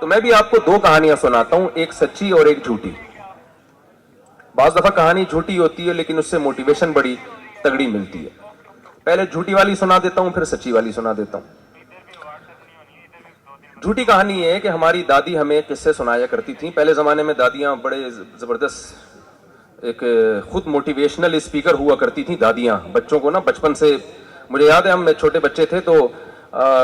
تو میں بھی آپ کو دو کہانیاں سناتا ہوں, ایک سچی اور ایک جھوٹی. بعض دفعہ کہانی جھوٹی ہوتی ہے لیکن اس سے موٹیویشن بڑی تگڑی ملتی ہے. پہلے جھوٹی والی سنا دیتا ہوں, پھر سچی والی سنا دیتا ہوں. جھوٹی کہانی یہ ہے کہ ہماری دادی ہمیں قصے سنایا کرتی تھیں. پہلے زمانے میں دادیاں بڑے زبردست ایک خود موٹیویشنل اسپیکر ہوا کرتی تھیں. دادیاں بچوں کو نا بچپن سے, مجھے یاد ہے ہم چھوٹے بچے تھے تو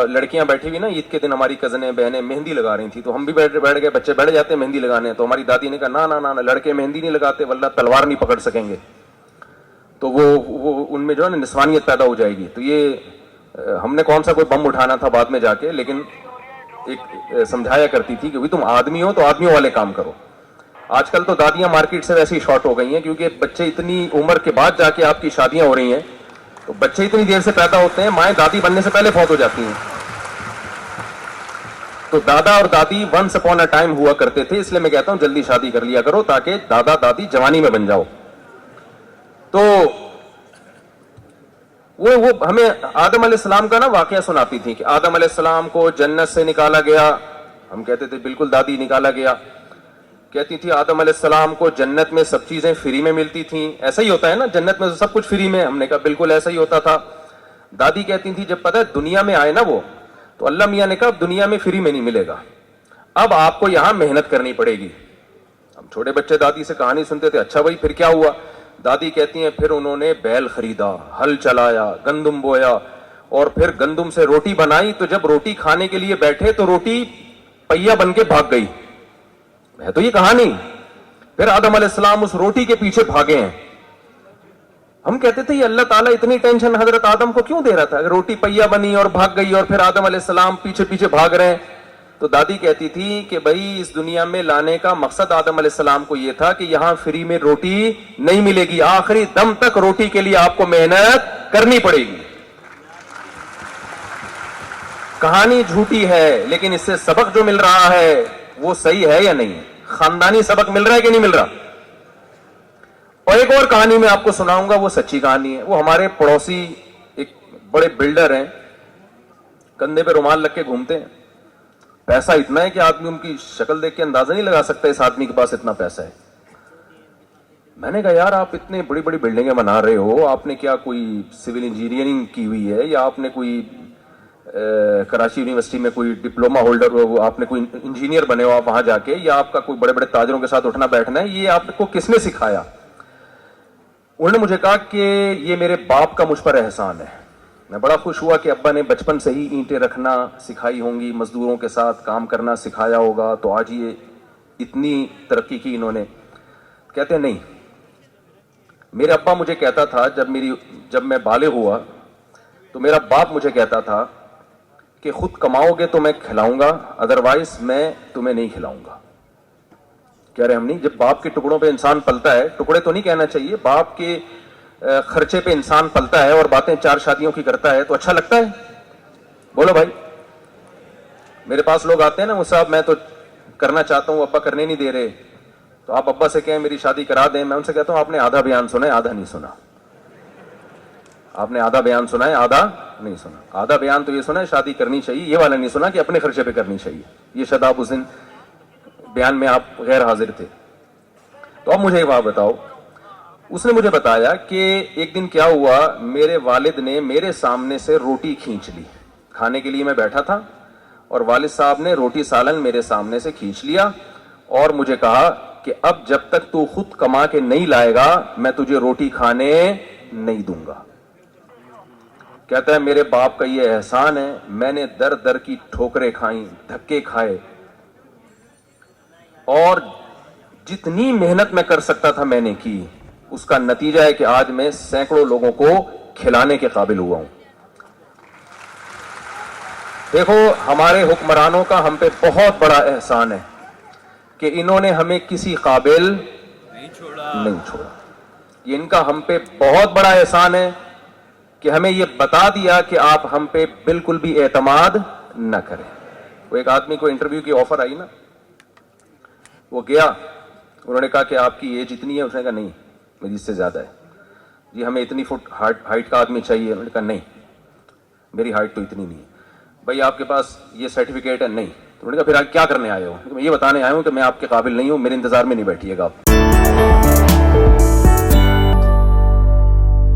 لڑکیاں بیٹھی ہوئی نا عید کے دن, ہماری کزنیں بہنیں مہندی لگا رہی تھیں, تو ہم بھی بیٹھ گئے, بچے بیٹھ جاتے ہیں مہندی لگانے. تو ہماری دادی نے کہا نا نا نا لڑکے مہندی نہیں لگاتے ورنہ تلوار نہیں پکڑ سکیں گے, تو وہ ان میں جو ہے نا نسوانیت پیدا ہو جائے گی. تو یہ ہم نے کون سا کوئی بم اٹھانا تھا بعد میں جا کے, لیکن ایک سمجھایا کرتی تھی کہ بھائی تم آدمی ہو تو آدمیوں والے کام کرو. آج کل تو دادیاں مارکیٹ سے ویسے ہی شارٹ ہو گئی ہیں, کیونکہ بچے اتنی عمر کے بعد جا کے آپ کی شادیاں ہو رہی ہیں, تو بچے اتنی دیر سے پیدا ہوتے ہیں, مائیں دادی بننے سے پہلے فوت ہو جاتی ہیں. تو دادا اور دادی ونس اپون اے ٹائم ہوا کرتے تھے, اس لیے میں کہتا ہوں جلدی شادی کر لیا کرو تاکہ دادا دادی جوانی میں بن جاؤ. تو وہ ہمیں آدم علیہ السلام کا نا واقعہ سناتی تھی کہ آدم علیہ السلام کو جنت سے نکالا گیا. ہم کہتے تھے بالکل دادی نکالا گیا. کہتی تھی آدم علیہ السلام کو جنت میں سب چیزیں فری میں ملتی تھیں. ایسا ہی ہوتا ہے نا, جنت میں سب کچھ فری میں. ہم نے کہا بالکل ایسا ہی ہوتا تھا. دادی کہتی تھی جب پتہ ہے دنیا میں آئے نا وہ, تو اللہ میاں نے کہا اب دنیا میں فری میں نہیں ملے گا, اب آپ کو یہاں محنت کرنی پڑے گی. ہم چھوٹے بچے دادی سے کہانی سنتے تھے, اچھا بھائی پھر کیا ہوا؟ دادی کہتی ہیں پھر انہوں نے بیل خریدا, ہل چلایا, گندم بویا, اور پھر گندم سے روٹی بنائی. تو جب روٹی کھانے کے لیے بیٹھے تو روٹی پہیا بن کے بھاگ گئی. ہے تو یہ کہانی. پھر آدم علیہ السلام اس روٹی کے پیچھے بھاگے ہیں. ہم کہتے تھے یہ اللہ تعالیٰ اتنی ٹینشن حضرت آدم کو کیوں دے رہا تھا؟ روٹی پہیا بنی اور بھاگ گئی, اور پھر آدم علیہ السلام پیچھے پیچھے بھاگ رہے ہیں. تو دادی کہتی تھی کہ بھائی اس دنیا میں لانے کا مقصد آدم علیہ السلام کو یہ تھا کہ یہاں فری میں روٹی نہیں ملے گی, آخری دم تک روٹی کے لیے آپ کو محنت کرنی پڑے گی. کہانی جھوٹی ہے لیکن اس سے سبق جو مل رہا ہے وہ صحیح ہے یا نہیں؟ خاندانی سبق مل رہا ہے کہ نہیں مل رہا؟ اور ایک اور کہانی میں آپ کو سناؤں گا, وہ سچی کہانی ہے. وہ ہمارے پڑوسی ایک بڑے بلڈر ہیں, کندھے پہ رومال رکھ کے گھومتے ہیں. پیسہ اتنا ہے کہ آدمی ان کی شکل دیکھ کے اندازہ نہیں لگا سکتا اس آدمی کے پاس اتنا پیسہ ہے. میں نے کہا یار آپ اتنے بڑی بڑی بلڈنگیں بنا رہے ہو, آپ نے کیا کوئی سول انجینئرنگ کی ہوئی ہے, یا آپ نے کوئی کراچی یونیورسٹی میں کوئی ڈپلوما ہولڈر ہو, آپ نے کوئی انجینئر بنے ہو آپ وہاں جا کے, یا آپ کا کوئی بڑے بڑے تاجروں کے ساتھ اٹھنا بیٹھنا ہے, یہ آپ کو کس نے سکھایا؟ انہوں نے مجھے کہا کہ یہ میرے باپ کا مجھ پر احسان ہے. میں بڑا خوش ہوا کہ ابا نے بچپن سے ہی اینٹیں رکھنا سکھائی ہوں گی, مزدوروں کے ساتھ کام کرنا سکھایا ہوگا, تو آج یہ اتنی ترقی کی انہوں نے. کہتے نہیں, میرے ابا مجھے کہتا تھا جب میں بالغ ہوا تو میرا باپ مجھے کہتا تھا کہ خود کماؤ گے تو میں کھلاؤں گا, ادروائز میں تمہیں نہیں کھلاؤں گا. کہہ رہے ہم نہیں, جب باپ کے ٹکڑوں پہ انسان پلتا ہے, ٹکڑے تو نہیں کہنا چاہیے, باپ کے خرچے پہ انسان پلتا ہے اور باتیں 4 شادیوں کی کرتا ہے تو اچھا لگتا ہے؟ بولو بھائی. میرے پاس لوگ آتے ہیں نا, وہ صاحب میں تو کرنا چاہتا ہوں ابا کرنے نہیں دے رہے, تو آپ ابا سے کہیں میری شادی کرا دیں. میں ان سے کہتا ہوں آپ نے آدھا بیان سنا ہے, آدھا نہیں سنا. آپ نے آدھا بیان سنا ہے, آدھا نہیں سنا. آدھا بیان تو یہ سنا ہے شادی کرنی چاہیے, یہ والا نہیں سنا کہ اپنے خرچے پہ کرنی چاہیے. یہ شاید آپ اس دن بیان میں آپ غیر حاضر تھے. تو اب مجھے ایک بات بتاؤ, اس نے مجھے بتایا کہ ایک دن کیا ہوا, میرے والد نے میرے سامنے سے روٹی کھینچ لی. کھانے کے لیے میں بیٹھا تھا اور والد صاحب نے روٹی سالن میرے سامنے سے کھینچ لیا اور مجھے کہا کہ اب جب تک تو خود کما کے نہیں لائے گا میں تجھے روٹی کھانے نہیں دوں گا. کہتا ہے میرے باپ کا یہ احسان ہے, میں نے در در کی ٹھوکریں کھائیں, دھکے کھائے, اور جتنی محنت میں کر سکتا تھا میں نے کی. اس کا نتیجہ ہے کہ آج میں سینکڑوں لوگوں کو کھلانے کے قابل ہوا ہوں. دیکھو ہمارے حکمرانوں کا ہم پہ بہت بڑا احسان ہے کہ انہوں نے ہمیں کسی قابل نہیں چھوڑا. یہ ان کا ہم پہ بہت بڑا احسان ہے کہ ہمیں یہ بتا دیا کہ آپ ہم پہ بالکل بھی اعتماد نہ کریں. وہ ایک آدمی کو انٹرویو کی آفر آئی نا, وہ گیا, انہوں نے کہا کہ آپ کی ایج اتنی ہے, اس نے کہا نہیں میری اس سے زیادہ ہے. جی ہمیں اتنی فٹ ہائٹ کا آدمی چاہیے, انہوں نے کہا نہیں میری ہائٹ تو اتنی نہیں ہے. بھائی آپ کے پاس یہ سرٹیفکیٹ ہے؟ نہیں. تو انہوں نے کہا پھر کیا کرنے آئے ہو؟ میں یہ بتانے آیا ہوں کہ میں آپ کے قابل نہیں ہوں, میرے انتظار میں نہیں بیٹھیے گا آپ.